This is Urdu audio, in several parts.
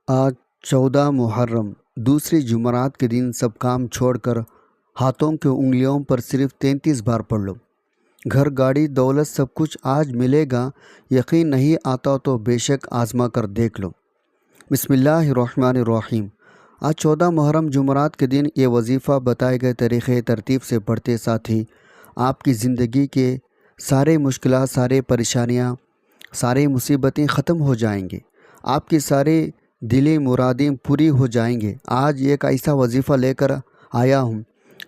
آج 14 محرم دوسری جمعرات کے دن سب کام چھوڑ کر ہاتھوں کے انگلیوں پر صرف 33 بار پڑھ لو۔ گھر گاڑی دولت سب کچھ آج ملے گا، یقین نہیں آتا تو بے شک آزما کر دیکھ لو۔ بسم اللہ الرحمن الرحیم۔ آج 14 محرم جمعرات کے دن یہ وظیفہ بتائے گئے طریقے ترتیب سے پڑھتے ساتھ ہی آپ کی زندگی کے سارے مشکلات، سارے پریشانیاں، سارے مصیبتیں ختم ہو جائیں گے، آپ کی سارے دلی مرادیں پوری ہو جائیں گے۔ آج ایک ایسا وظیفہ لے کر آیا ہوں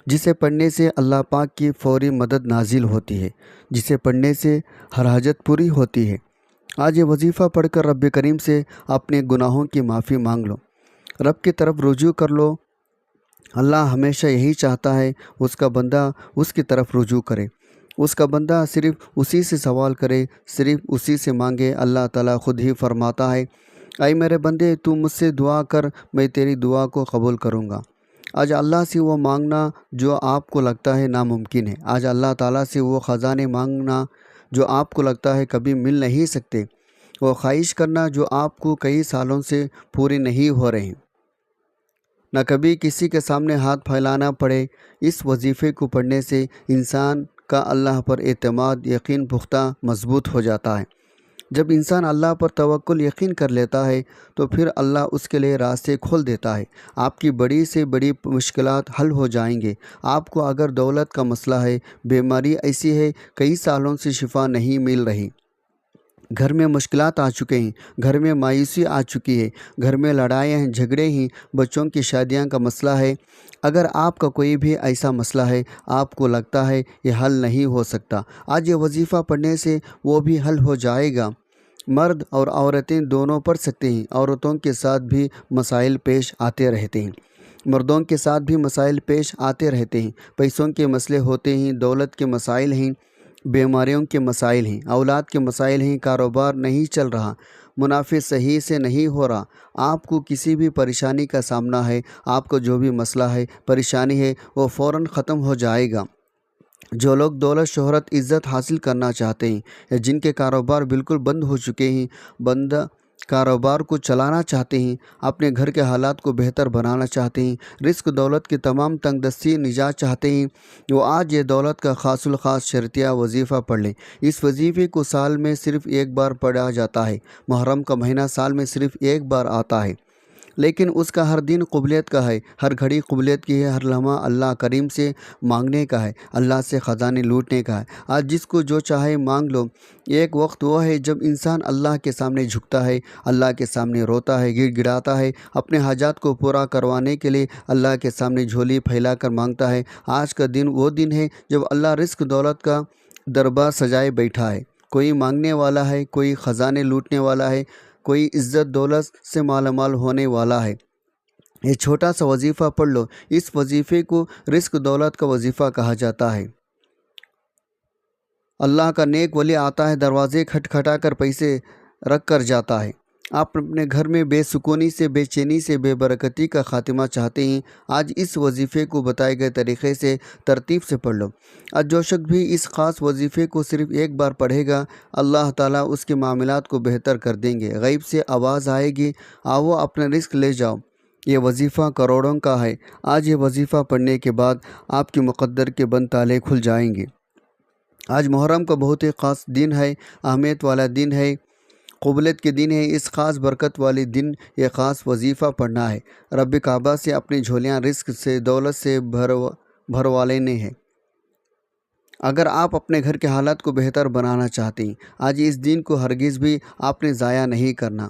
جسے پڑھنے سے اللہ پاک کی فوری مدد نازل ہوتی ہے، جسے پڑھنے سے ہر حاجت پوری ہوتی ہے۔ آج یہ وظیفہ پڑھ کر رب کریم سے اپنے گناہوں کی معافی مانگ لو، رب کی طرف رجوع کر لو۔ اللہ ہمیشہ یہی چاہتا ہے اس کا بندہ اس کی طرف رجوع کرے، اس کا بندہ صرف اسی سے سوال کرے، صرف اسی سے مانگے۔ اللہ تعالیٰ خود ہی فرماتا ہے، اے میرے بندے تو مجھ سے دعا کر، میں تیری دعا کو قبول کروں گا۔ آج اللہ سے وہ مانگنا جو آپ کو لگتا ہے ناممکن ہے، آج اللہ تعالیٰ سے وہ خزانے مانگنا جو آپ کو لگتا ہے کبھی مل نہیں سکتے، وہ خواہش کرنا جو آپ کو کئی سالوں سے پوری نہیں ہو رہے، نہ کبھی کسی کے سامنے ہاتھ پھیلانا پڑے۔ اس وظیفے کو پڑھنے سے انسان کا اللہ پر اعتماد، یقین پختہ مضبوط ہو جاتا ہے۔ جب انسان اللہ پر توکل یقین کر لیتا ہے تو پھر اللہ اس کے لیے راستے کھول دیتا ہے۔ آپ کی بڑی سے بڑی مشکلات حل ہو جائیں گے۔ آپ کو اگر دولت کا مسئلہ ہے، بیماری ایسی ہے کئی سالوں سے شفا نہیں مل رہی، گھر میں مشکلات آ چکے ہیں، گھر میں مایوسی آ چکی ہے، گھر میں لڑائیاں ہیں، جھگڑے ہیں، بچوں کی شادیاں کا مسئلہ ہے، اگر آپ کا کوئی بھی ایسا مسئلہ ہے آپ کو لگتا ہے یہ حل نہیں ہو سکتا، آج یہ وظیفہ پڑھنے سے وہ بھی حل ہو جائے گا۔ مرد اور عورتیں دونوں پڑھ سکتے ہیں، عورتوں کے ساتھ بھی مسائل پیش آتے رہتے ہیں، مردوں کے ساتھ بھی مسائل پیش آتے رہتے ہیں، پیسوں کے مسئلے ہوتے ہیں، دولت کے مسائل ہیں، بیماریوں کے مسائل ہیں، اولاد کے مسائل ہیں، کاروبار نہیں چل رہا، منافع صحیح سے نہیں ہو رہا، آپ کو کسی بھی پریشانی کا سامنا ہے، آپ کو جو بھی مسئلہ ہے، پریشانی ہے، وہ فوراً ختم ہو جائے گا۔ جو لوگ دولت، شہرت، عزت حاصل کرنا چاہتے ہیں یا جن کے کاروبار بالکل بند ہو چکے ہیں، بند کاروبار کو چلانا چاہتے ہیں، اپنے گھر کے حالات کو بہتر بنانا چاہتے ہیں، رزق دولت کی تمام تنگ دستی نجات چاہتے ہیں، وہ آج یہ دولت کا خاص الخاص شرطیہ وظیفہ پڑھ لیں۔ اس وظیفے کو سال میں صرف ایک بار پڑھا جاتا ہے۔ محرم کا مہینہ سال میں صرف ایک بار آتا ہے، لیکن اس کا ہر دن قبولیت کا ہے، ہر گھڑی قبولیت کی ہے، ہر لمحہ اللہ کریم سے مانگنے کا ہے، اللہ سے خزانے لوٹنے کا ہے۔ آج جس کو جو چاہے مانگ لو۔ ایک وقت وہ ہے جب انسان اللہ کے سامنے جھکتا ہے، اللہ کے سامنے روتا ہے، گڑ گڑاتا ہے، اپنے حاجات کو پورا کروانے کے لیے اللہ کے سامنے جھولی پھیلا کر مانگتا ہے۔ آج کا دن وہ دن ہے جب اللہ رزق دولت کا دربار سجائے بیٹھا ہے، کوئی مانگنے والا ہے، کوئی خزانے لوٹنے والا ہے، کوئی عزت دولت سے مالا مال ہونے والا ہے۔ یہ چھوٹا سا وظیفہ پڑھ لو۔ اس وظیفے کو رزق دولت کا وظیفہ کہا جاتا ہے۔ اللہ کا نیک ولی آتا ہے، دروازے کھٹکھٹا کر پیسے رکھ کر جاتا ہے۔ آپ اپنے گھر میں بے سکونی سے، بے چینی سے، بے برکتی کا خاتمہ چاہتے ہیں، آج اس وظیفے کو بتائے گئے طریقے سے ترتیب سے پڑھ لو۔ آج جو شخص بھی اس خاص وظیفے کو صرف ایک بار پڑھے گا، اللہ تعالیٰ اس کے معاملات کو بہتر کر دیں گے۔ غیب سے آواز آئے گی، آؤ اپنا رزق لے جاؤ۔ یہ وظیفہ کروڑوں کا ہے۔ آج یہ وظیفہ پڑھنے کے بعد آپ کے مقدر کے بند تالے کھل جائیں گے۔ آج محرم کا بہت ہی خاص دن ہے، اہمیت والا دن ہے، قبولیت کے دن ہے۔ اس خاص برکت والے دن یہ خاص وظیفہ پڑھنا ہے۔ رب کعبہ سے اپنی جھولیاں رزق سے، دولت سے بھروا لینے ہیں۔ اگر آپ اپنے گھر کے حالات کو بہتر بنانا چاہتے ہیں، آج اس دن کو ہرگز بھی آپ نے ضائع نہیں کرنا۔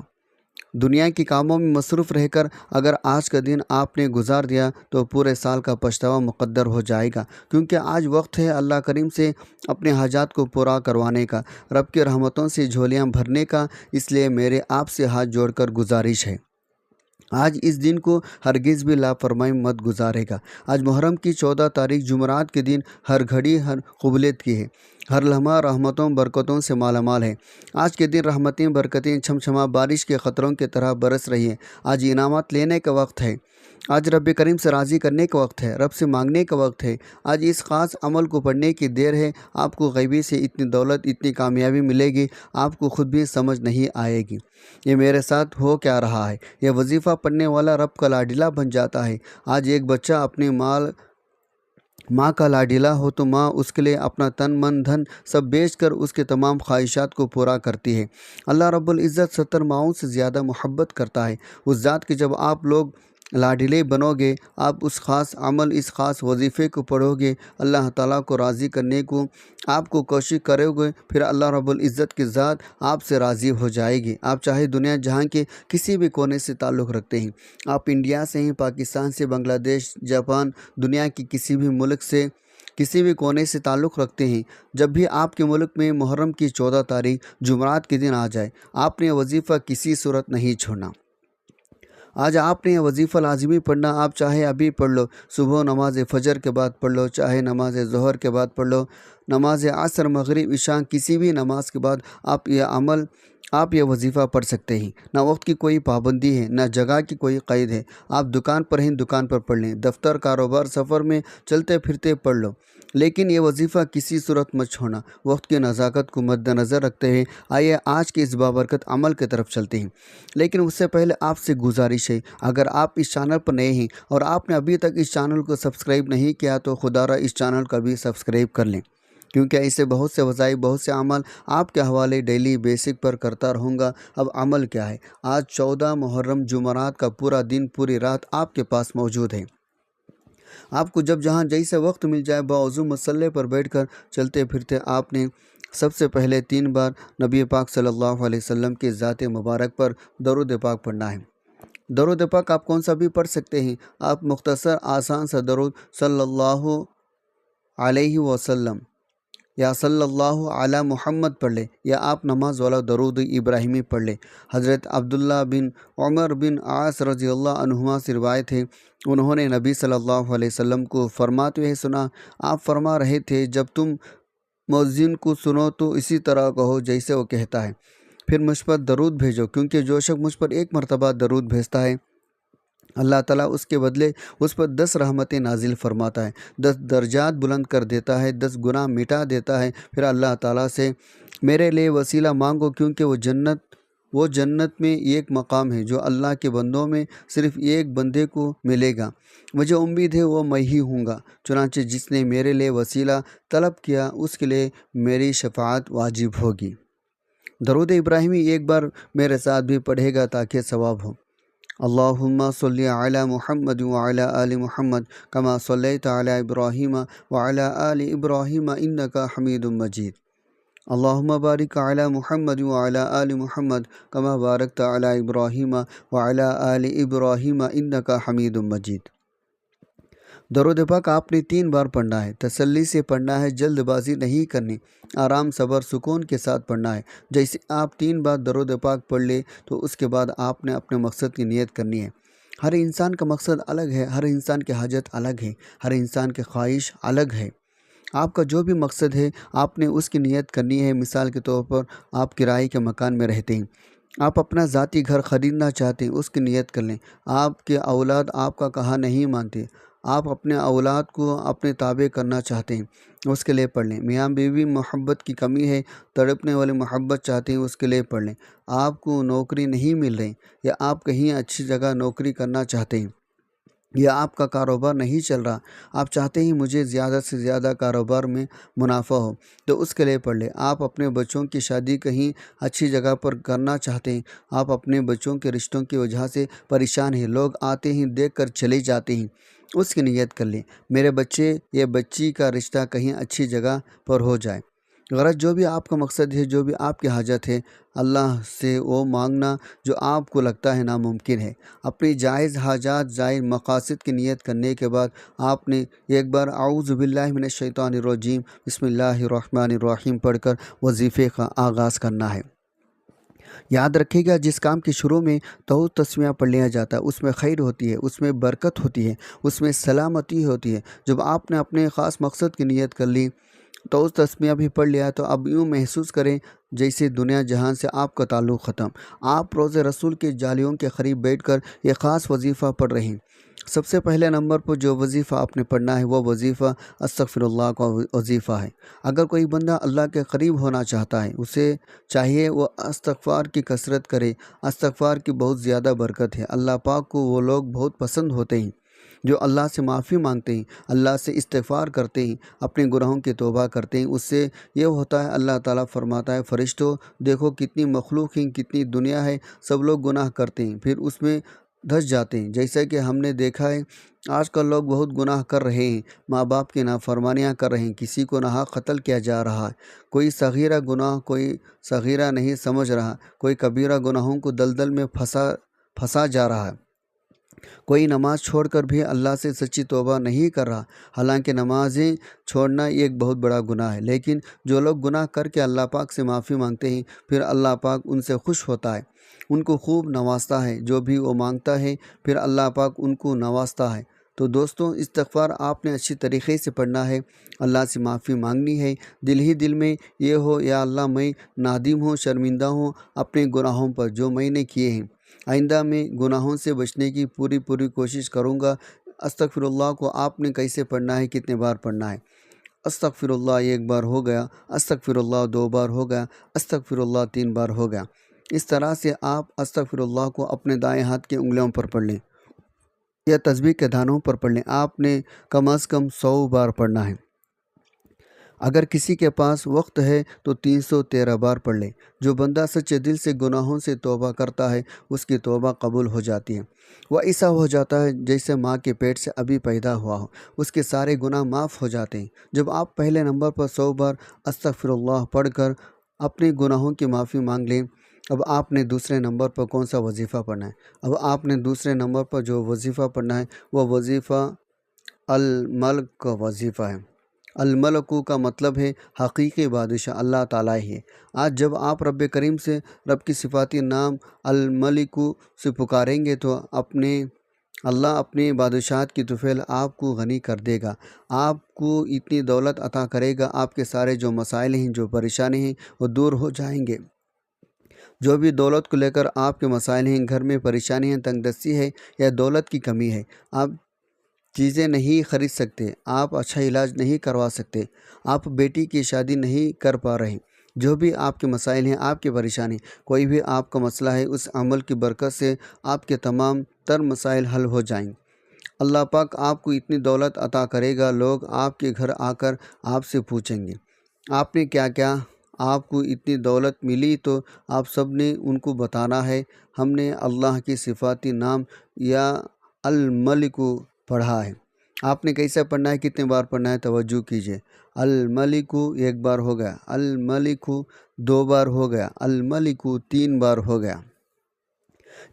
دنیا کے کاموں میں مصروف رہ کر اگر آج کا دن آپ نے گزار دیا تو پورے سال کا پچھتاوا مقدر ہو جائے گا، کیونکہ آج وقت ہے اللہ کریم سے اپنے حاجات کو پورا کروانے کا، رب کی رحمتوں سے جھولیاں بھرنے کا۔ اس لیے میرے آپ سے ہاتھ جوڑ کر گزارش ہے، آج اس دن کو ہرگز بھی لاپرواہی مت گزارے گا۔ آج محرم کی 14 تاریخ جمعرات کے دن ہر گھڑی ہر قبولیت کی ہے۔ ہر لمحہ رحمتوں برکتوں سے مالا مال ہے۔ آج کے دن رحمتیں برکتیں چھمچھما بارش کے قطروں کی طرح برس رہی ہیں۔ آج انعامات لینے کا وقت ہے۔ آج رب کریم سے راضی کرنے کا وقت ہے، رب سے مانگنے کا وقت ہے۔ آج اس خاص عمل کو پڑھنے کی دیر ہے۔ آپ کو غیبی سے اتنی دولت، اتنی کامیابی ملے گی، آپ کو خود بھی سمجھ نہیں آئے گی۔ یہ میرے ساتھ ہو کیا رہا ہے؟ یہ وظیفہ پڑھنے والا رب کا لاڈلا بن جاتا ہے۔ آج ایک بچہ اپنی ماں کا لاڈلا ہو تو ماں اس کے لیے اپنا تن من دھن سب بیچ کر اس کے تمام خواہشات کو پورا کرتی ہے۔ اللہ رب العزت 70 ماؤں سے زیادہ محبت کرتا ہے۔ اس ذات کے جب آپ لوگ لاڈلے بنو گے، آپ اس خاص عمل، اس خاص وظیفے کو پڑھو گے، اللہ تعالیٰ کو راضی کرنے کو آپ کو کوشش کرو گے، پھر اللہ رب العزت کی ذات آپ سے راضی ہو جائے گی۔ آپ چاہے دنیا جہاں کے کسی بھی کونے سے تعلق رکھتے ہیں، آپ انڈیا سے ہیں، پاکستان سے، بنگلہ دیش، جاپان، دنیا کی کسی بھی ملک سے، کسی بھی کونے سے تعلق رکھتے ہیں، جب بھی آپ کے ملک میں محرم کی 14 تاریخ جمعرات کے دن آ جائے، آپ نے وظیفہ کسی صورت نہیں چھوڑنا۔ آج آپ نے یہ وظیفہ لازمی پڑھنا۔ آپ چاہے ابھی پڑھ لو، صبح نماز فجر کے بعد پڑھ لو، چاہے نماز ظہر کے بعد پڑھ لو، نماز عصر، مغرب، عشاء، کسی بھی نماز کے بعد آپ یہ وظیفہ پڑھ سکتے ہیں۔ نہ وقت کی کوئی پابندی ہے، نہ جگہ کی کوئی قید ہے۔ آپ دکان پر ہیں، دکان پر پڑھ لیں، دفتر، کاروبار، سفر میں چلتے پھرتے پڑھ لو، لیکن یہ وظیفہ کسی صورت مت چھوڑنا۔ وقت کی نزاکت کو مد نظر رکھتے ہوئے آئیے آج کے اس بابرکت عمل کی طرف چلتے ہیں۔ لیکن اس سے پہلے آپ سے گزارش ہے، اگر آپ اس چینل پر نئے ہیں اور آپ نے ابھی تک اس چینل کو سبسکرائب نہیں کیا تو خدا را اس چینل کو بھی سبسکرائب کر لیں، کیونکہ ایسے بہت سے وظائف، بہت سے عمل آپ کے حوالے ڈیلی بیسک پر کرتا رہوں گا۔ اب عمل کیا ہے؟ آج 14 محرم جمعرات کا پورا دن، پوری رات آپ کے پاس موجود ہے۔ آپ کو جب جہاں جیسے وقت مل جائے، باوضو مصلی پر بیٹھ کر چلتے پھرتے آپ نے سب سے پہلے 3 بار نبی پاک صلی اللہ علیہ وسلم کی ذات مبارک پر درود پاک پڑھنا ہے۔ درود پاک آپ کون سا بھی پڑھ سکتے ہیں۔ آپ مختصر آسان سا درود صلی اللہ علیہ وسلم یا صلی اللہ علی محمد پڑھ لیں، یا آپ نماز والا درود ابراہیمی پڑھ لیں۔ حضرت عبداللہ بن عمر بن عاص رضی اللہ عنہما سے روایت ہے، انہوں نے نبی صلی اللہ علیہ وسلم کو فرماتے ہوئے سنا، آپ فرما رہے تھے، جب تم مؤذن کو سنو تو اسی طرح کہو جیسے وہ کہتا ہے، پھر مجھ پر درود بھیجو، کیونکہ جو شخص مجھ پر ایک مرتبہ درود بھیجتا ہے، اللہ تعالیٰ اس کے بدلے اس پر 10 رحمتیں نازل فرماتا ہے، 10 درجات بلند کر دیتا ہے، 10 گناہ مٹا دیتا ہے۔ پھر اللہ تعالیٰ سے میرے لیے وسیلہ مانگو، کیونکہ وہ جنت میں ایک مقام ہے جو اللہ کے بندوں میں صرف ایک بندے کو ملے گا، مجھے امید ہے وہ میں ہی ہوں گا، چنانچہ جس نے میرے لیے وسیلہ طلب کیا اس کے لیے میری شفاعت واجب ہوگی۔ درود ابراہیمی ایک بار میرے ساتھ بھی پڑھے گا تاکہ ثواب ہو۔ اللہم صلی علی محمد وعلی آل محمد کما صلیت علی ابراہیم وعلی آل ابراہیم انک حمید مجید۔ اللہم بارک علی محمد وعلی آل محمد کما بارکت علی ابراہیم وعلی آل ابراہیم انک حمید مجید۔ درود پاک آپ نے 3 بار پڑھنا ہے، تسلی سے پڑھنا ہے، جلد بازی نہیں کرنی، آرام، صبر، سکون کے ساتھ پڑھنا ہے۔ جیسے آپ 3 بار درود پاک پڑھ لے تو اس کے بعد آپ نے اپنے مقصد کی نیت کرنی ہے۔ ہر انسان کا مقصد الگ ہے، ہر انسان کی حاجت الگ ہے، ہر انسان کی خواہش الگ ہے۔ آپ کا جو بھی مقصد ہے آپ نے اس کی نیت کرنی ہے۔ مثال کے طور پر آپ کرائے کے مکان میں رہتے ہیں، آپ اپنا ذاتی گھر خریدنا چاہتے ہیں، اس کی نیت کر لیں۔ آپ کے اولاد آپ کا کہا نہیں مانتے، آپ اپنے اولاد کو اپنے تابع کرنا چاہتے ہیں، اس کے لیے پڑھ لیں۔ میاں بیوی محبت کی کمی ہے، تڑپنے والی محبت چاہتے ہیں، اس کے لیے پڑھ لیں۔ آپ کو نوکری نہیں مل رہی، یا آپ کہیں اچھی جگہ نوکری کرنا چاہتے ہیں، یا آپ کا کاروبار نہیں چل رہا، آپ چاہتے ہیں مجھے زیادہ سے زیادہ کاروبار میں منافع ہو، تو اس کے لیے پڑھ لیں۔ آپ اپنے بچوں کی شادی کہیں اچھی جگہ پر کرنا چاہتے ہیں، آپ اپنے بچوں کے رشتوں کی وجہ سے پریشان ہیں، لوگ آتے ہیں دیکھ کر چلے جاتے ہیں، اس کی نیت کر لیں، میرے بچے یا بچی کا رشتہ کہیں اچھی جگہ پر ہو جائے۔ غرض جو بھی آپ کا مقصد ہے، جو بھی آپ کی حاجت ہے، اللہ سے وہ مانگنا جو آپ کو لگتا ہے ناممکن ہے۔ اپنی جائز حاجات، جائز مقاصد کی نیت کرنے کے بعد آپ نے ایک بار اعوذ باللہ من الشیطان الرجیم بسم اللہ الرحمن الرحیم پڑھ کر وظیفے کا آغاز کرنا ہے۔ یاد رکھیے گا، جس کام کے شروع میں تسمیہ پڑھ لیا جاتا ہے اس میں خیر ہوتی ہے، اس میں برکت ہوتی ہے، اس میں سلامتی ہوتی ہے۔ جب آپ نے اپنے خاص مقصد کی نیت کر لی تو اس تسمیہ بھی پڑھ لیا، تو اب یوں محسوس کریں جیسے دنیا جہان سے آپ کا تعلق ختم۔ آپ روز رسول کے جالیوں کے قریب بیٹھ کر یہ خاص وظیفہ پڑھ رہے ہیں۔ سب سے پہلے نمبر پر جو وظیفہ آپ نے پڑھنا ہے وہ وظیفہ استغفر اللہ کا وظیفہ ہے۔ اگر کوئی بندہ اللہ کے قریب ہونا چاہتا ہے، اسے چاہیے وہ استغفار کی کثرت کرے۔ استغفار کی بہت زیادہ برکت ہے۔ اللہ پاک کو وہ لوگ بہت پسند ہوتے ہیں جو اللہ سے معافی مانگتے ہیں، اللہ سے استغفار کرتے ہیں، اپنے گناہوں کی توبہ کرتے ہیں۔ اس سے یہ ہوتا ہے، اللہ تعالیٰ فرماتا ہے فرشتوں دیکھو کتنی مخلوق ہیں، کتنی دنیا ہے، سب لوگ گناہ کرتے ہیں، پھر اس میں دھس جاتے ہیں۔ جیسا کہ ہم نے دیکھا ہے آج کل لوگ بہت گناہ کر رہے ہیں، ماں باپ کی نافرمانیاں کر رہے ہیں، کسی کو ناحق قتل کیا جا رہا ہے، کوئی صغیرہ گناہ کوئی صغیرہ نہیں سمجھ رہا، کوئی کبیرہ گناہوں کو دلدل میں پھنسا جا رہا ہے، کوئی نماز چھوڑ کر بھی اللہ سے سچی توبہ نہیں کر رہا، حالانکہ نمازیں چھوڑنا یہ ایک بہت بڑا گناہ ہے۔ لیکن جو لوگ گناہ کر کے اللہ پاک سے معافی مانگتے ہیں، پھر اللہ پاک ان سے خوش ہوتا ہے، ان کو خوب نوازتا ہے، جو بھی وہ مانگتا ہے پھر اللہ پاک ان کو نوازتا ہے۔ تو دوستوں، استغفار آپ نے اچھی طریقے سے پڑھنا ہے، اللہ سے معافی مانگنی ہے، دل ہی دل میں یہ ہو یا اللہ میں نادم ہوں، شرمندہ ہوں اپنے گناہوں پر جو میں نے کیے ہیں، آئندہ میں گناہوں سے بچنے کی پوری کوشش کروں گا۔ استغفر اللہ کو آپ نے کیسے پڑھنا ہے، کتنے بار پڑھنا ہے؟ استغفر اللہ ایک بار ہو گیا، استغفر اللہ دو بار ہو گیا، استغفر اللہ تین بار ہو گیا۔ اس طرح سے آپ استغفر اللہ کو اپنے دائیں ہاتھ کی انگلیوں پر پڑھ لیں یا تسبیح کے دانوں پر پڑھ لیں۔ آپ نے کم از کم 100 بار پڑھنا ہے۔ اگر کسی کے پاس وقت ہے تو 313 بار پڑھ لے۔ جو بندہ سچے دل سے گناہوں سے توبہ کرتا ہے اس کی توبہ قبول ہو جاتی ہے۔ وہ ایسا ہو جاتا ہے جیسے ماں کے پیٹ سے ابھی پیدا ہوا ہو، اس کے سارے گناہ معاف ہو جاتے ہیں۔ جب آپ پہلے نمبر پر 100 بار استغفر اللہ پڑھ کر اپنے گناہوں کی معافی مانگ لیں، اب آپ نے دوسرے نمبر پر کون سا وظیفہ پڑھنا ہے؟ اب آپ نے دوسرے نمبر پر جو وظیفہ پڑھنا ہے وہ وظیفہ الملک کا وظیفہ ہے۔ الملک کا مطلب ہے حقیقی بادشاہ اللہ تعالیٰ ہی ہے۔ آج جب آپ رب کریم سے رب کی صفاتی نام الملک سے پکاریں گے تو اللہ اپنی بادشاہت کی طفیل آپ کو غنی کر دے گا، آپ کو اتنی دولت عطا کرے گا، آپ کے سارے جو مسائل ہیں، جو پریشانی ہیں وہ دور ہو جائیں گے۔ جو بھی دولت کو لے کر آپ کے مسائل ہیں، گھر میں پریشانی ہے، تنگ دستی ہے یا دولت کی کمی ہے، آپ چیزیں نہیں خرید سکتے، آپ اچھا علاج نہیں کروا سکتے، آپ بیٹی کی شادی نہیں کر پا رہے، جو بھی آپ کے مسائل ہیں، آپ کی پریشانی، کوئی بھی آپ کا مسئلہ ہے، اس عمل کی برکت سے آپ کے تمام تر مسائل حل ہو جائیں۔ اللہ پاک آپ کو اتنی دولت عطا کرے گا، لوگ آپ کے گھر آ کر آپ سے پوچھیں گے آپ نے کیا کیا، آپ کو اتنی دولت ملی، تو آپ سب نے ان کو بتانا ہے ہم نے اللہ کی صفاتی نام یا الملک پڑھا ہے۔ آپ نے کیسے پڑھنا ہے، کتنے بار پڑھنا ہے، توجہ کیجیے۔ الملک ایک بار ہو گیا، الملک دو بار ہو گیا، الملک تین بار ہو گیا۔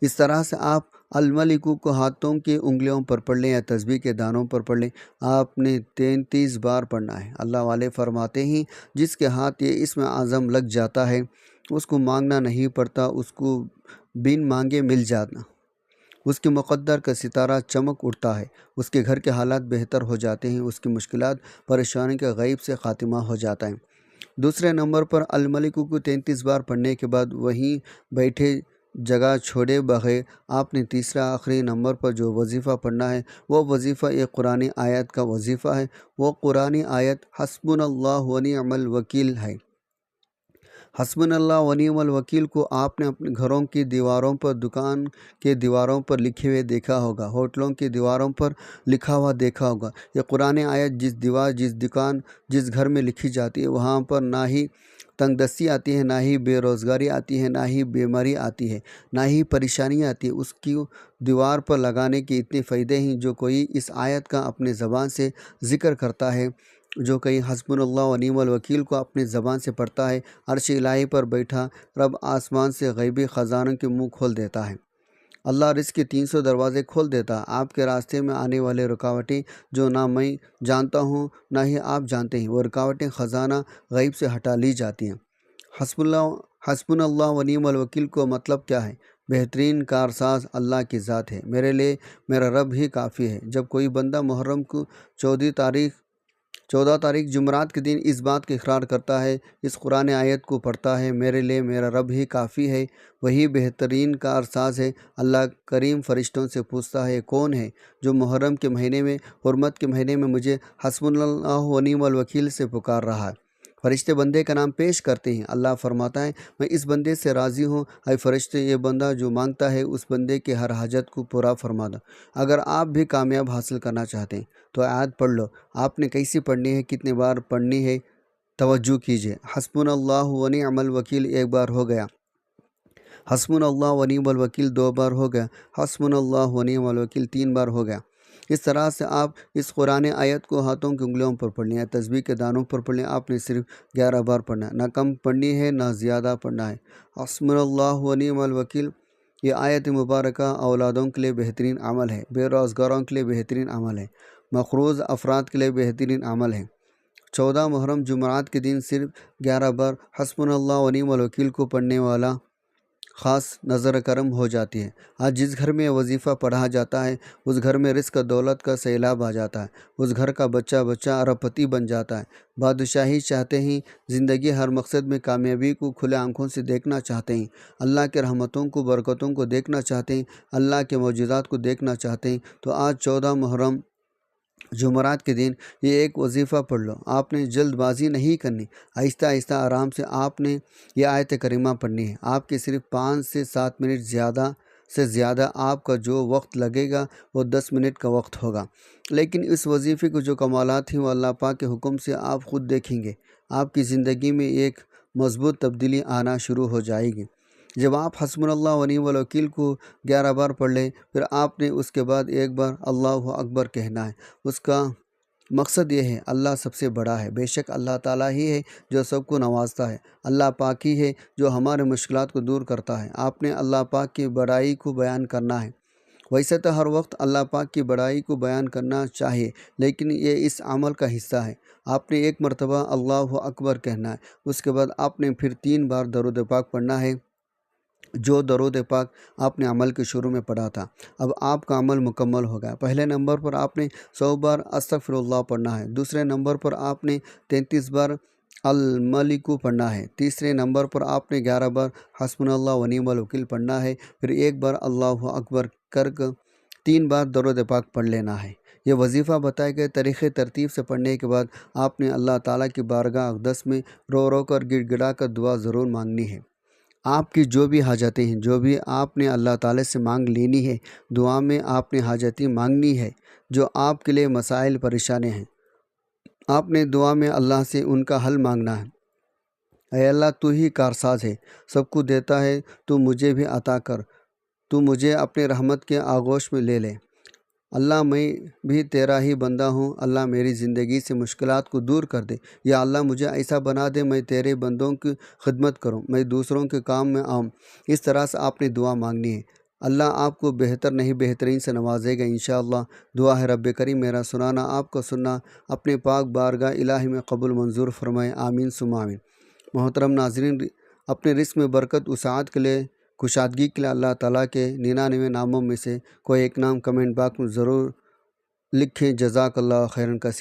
اس طرح سے آپ الملک کو ہاتھوں کی انگلیوں پر پڑھ لیں یا تسبیح کے دانوں پر پڑھ لیں۔ آپ نے 33 بار پڑھنا ہے۔ اللہ والے فرماتے ہیں جس کے ہاتھ یہ اسم اعظم لگ جاتا ہے اس کو مانگنا نہیں پڑتا، اس کو بن مانگے مل جانا، اس کے مقدر کا ستارہ چمک اٹھتا ہے، اس کے گھر کے حالات بہتر ہو جاتے ہیں، اس کی مشکلات پریشانی کا غیب سے خاتمہ ہو جاتا ہے۔ دوسرے نمبر پر الملک کو 33 بار پڑھنے کے بعد وہیں بیٹھے جگہ چھوڑے بغیر آپ نے تیسرا آخری نمبر پر جو وظیفہ پڑھنا ہے وہ وظیفہ ایک قرآن آیت کا وظیفہ ہے۔ وہ قرآن آیت حسبنا اللہ و نعم الوکیل ہے۔ حسبنا اللہ و نعم الوکیل کو آپ نے اپنے گھروں کی دیواروں پر، دکان کے دیواروں پر لکھے ہوئے دیکھا ہوگا، ہوٹلوں کی دیواروں پر لکھا ہوا دیکھا ہوگا۔ یہ قرآن آیت جس دیوار، جس دکان، جس گھر میں لکھی جاتی ہے وہاں پر نہ ہی تنگ دستی آتی ہے، نہ ہی بے روزگاری آتی ہے، نہ ہی بیماری آتی ہے، نہ ہی پریشانی آتی ہے۔ اس کی دیوار پر لگانے کے اتنے فائدے ہیں۔ جو کوئی اس آیت کا اپنے زبان سے ذکر کرتا ہے، جو کہیں حسبنا اللہ و نعم الوکیل کو اپنے زبان سے پڑھتا ہے، عرش الہی پر بیٹھا رب آسمان سے غیبی خزانوں کے منہ کھول دیتا ہے۔ اللہ رزق کے 300 دروازے کھول دیتا ہے۔ آپ کے راستے میں آنے والے رکاوٹیں جو نہ میں جانتا ہوں نہ ہی آپ جانتے ہیں، وہ رکاوٹیں خزانہ غیب سے ہٹا لی جاتی ہیں۔ حسبنا اللہ و نعم الوکیل کو مطلب کیا ہے؟ بہترین کارساز اللہ کی ذات ہے، میرے لیے میرا رب ہی کافی ہے۔ جب کوئی بندہ محرم کو 14 تاریخ 14 تاریخ جمعرات کے دن اس بات کا اقرار کرتا ہے، اس قرآن آیت کو پڑھتا ہے، میرے لیے میرا رب ہی کافی ہے، وہی بہترین کارساز ہے۔ اللہ کریم فرشتوں سے پوچھتا ہے، کون ہے جو محرم کے مہینے میں، حرمت کے مہینے میں مجھے حسبنا اللہ و نعم الوکیل سے پکار رہا ہے؟ فرشتے بندے کا نام پیش کرتے ہیں، اللہ فرماتا ہے میں اس بندے سے راضی ہوں، اے فرشتے یہ بندہ جو مانگتا ہے اس بندے کے ہر حاجت کو پورا فرما دو۔ اگر آپ بھی کامیاب حاصل کرنا چاہتے ہیں تو آیت پڑھ لو۔ آپ نے کیسی پڑھنی ہے، کتنے بار پڑھنی ہے، توجہ کیجیے۔ حسبنا اللہ و نعم الوکیل ایک بار ہو گیا، حسبنا اللہ و نعم الوکیل 2 بار ہو گیا، حسبنا اللہ و نعم الوکیل 3 بار ہو گیا۔ اس طرح سے آپ اس قرآن آیت کو ہاتھوں کی انگلیوں پر پڑھ لیں، تسبیح کے دانوں پر پڑھ لیں۔ آپ نے صرف 11 بار پڑھنا ہے، نہ کم پڑھنی ہے نہ زیادہ پڑھنا ہے۔ حسبنا اللہ و نعم الوکیل یہ آیت مبارکہ اولادوں کے لیے بہترین عمل ہے، بے روزگاروں کے لیے بہترین عمل ہے، مقروض افراد کے لیے بہترین عمل ہے۔ 14 محرم جمعرات کے دن صرف 11 بار حسبنا اللہ و نعم الوکیل کو پڑھنے والا خاص نظر کرم ہو جاتی ہے۔ آج جس گھر میں وظیفہ پڑھا جاتا ہے اس گھر میں رزق دولت کا سیلاب آ جاتا ہے، اس گھر کا بچہ ارب پتی بن جاتا ہے۔ بادشاہی چاہتے ہیں، زندگی ہر مقصد میں کامیابی کو کھلے آنکھوں سے دیکھنا چاہتے ہیں، اللہ کے رحمتوں کو برکتوں کو دیکھنا چاہتے ہیں، اللہ کے معجزات کو دیکھنا چاہتے ہیں، تو آج 14 محرم جمعرات کے دن یہ ایک وظیفہ پڑھ لو۔ آپ نے جلد بازی نہیں کرنی، آہستہ آہستہ آرام سے آپ نے یہ آیت کریمہ پڑھنی ہے۔ آپ کے صرف 5 سے 7 منٹ زیادہ آپ کا جو وقت لگے گا وہ 10 منٹ کا وقت ہوگا، لیکن اس وظیفے کو جو کمالات ہیں وہ اللہ پاک کے حکم سے آپ خود دیکھیں گے۔ آپ کی زندگی میں ایک مضبوط تبدیلی آنا شروع ہو جائے گی۔ جب آپ حسبنا اللہ و نعم الوکیل کو 11 بار پڑھ لیں، پھر آپ نے اس کے بعد ایک بار اللہ اکبر کہنا ہے۔ اس کا مقصد یہ ہے اللہ سب سے بڑا ہے، بے شک اللہ تعالیٰ ہی ہے جو سب کو نوازتا ہے، اللہ پاک ہی ہے جو ہمارے مشکلات کو دور کرتا ہے۔ آپ نے اللہ پاک کی بڑائی کو بیان کرنا ہے۔ ویسے تو ہر وقت اللہ پاک کی بڑائی کو بیان کرنا چاہیے، لیکن یہ اس عمل کا حصہ ہے۔ آپ نے ایک مرتبہ اللہ اکبر کہنا ہے، اس کے بعد آپ نے پھر 3 بار درود پاک پڑھنا ہے، جو درود پاک آپ نے عمل کے شروع میں پڑھا تھا۔ اب آپ کا عمل مکمل ہو گیا۔ پہلے نمبر پر آپ نے 100 بار استغفر اللہ پڑھنا ہے، دوسرے نمبر پر آپ نے 33 بار الملک پڑھنا ہے، تیسرے نمبر پر آپ نے 11 بار حسبنا اللہ و نعم الوکیل پڑھنا ہے، پھر ایک بار اللہ اکبر کر 3 بار درود پاک پڑھ لینا ہے۔ یہ وظیفہ بتائے گئے طریقے ترتیب سے پڑھنے کے بعد آپ نے اللہ تعالیٰ کی بارگاہ اقدس میں رو کر گڑ گڑا کر دعا ضرور مانگنی ہے۔ آپ کی جو بھی حاجتیں ہیں، جو بھی آپ نے اللہ تعالیٰ سے مانگ لینی ہے، دعا میں آپ نے حاجتیں مانگنی ہے، جو آپ کے لیے مسائل پریشانے ہیں، آپ نے دعا میں اللہ سے ان کا حل مانگنا ہے۔ اے اللہ تو ہی کارساز ہے، سب کو دیتا ہے، تو مجھے بھی عطا کر، تو مجھے اپنے رحمت کے آغوش میں لے لے۔ اللہ میں بھی تیرا ہی بندہ ہوں، اللہ میری زندگی سے مشکلات کو دور کر دے، یا اللہ مجھے ایسا بنا دے میں تیرے بندوں کی خدمت کروں، میں دوسروں کے کام میں آؤں۔ اس طرح سے آپ نے دعا مانگنی ہے۔ اللہ آپ کو بہتر نہیں بہترین سے نوازے گا انشاءاللہ۔ دعا ہے رب کریم میرا سنانا آپ کا سننا اپنے پاک بارگاہ الہی میں قبول منظور فرمائے، آمین ثم آمین۔ محترم ناظرین، اپنے رزق میں برکت وسعت کے لیے، کشادگی کے لیے اللہ تعالیٰ کے 99 ناموں میں سے کوئی ایک نام کمنٹ باکس میں ضرور لکھیں۔ جزاک اللہ خیراً کثیر۔